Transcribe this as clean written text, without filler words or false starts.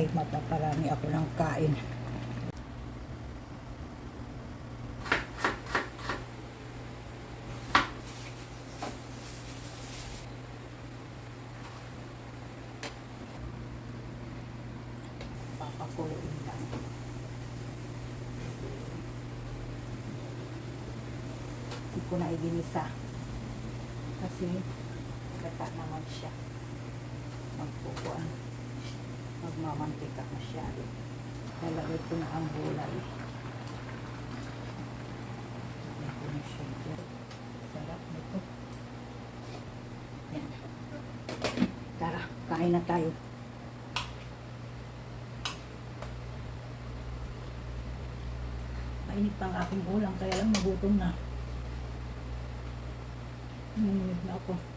ay mapaparami ako ng kain. Papakuloyin lang. Hindi ko na iginisa kasi gata naman siya. Magmamantika masyado. Lalagay ko na ang gulay. Lalagay ko na siya. Sarap nito. Yan. Tara, kain na tayo. Mainit pa ang aking ulam, kaya lang nagutom na. Nanginginig na ako.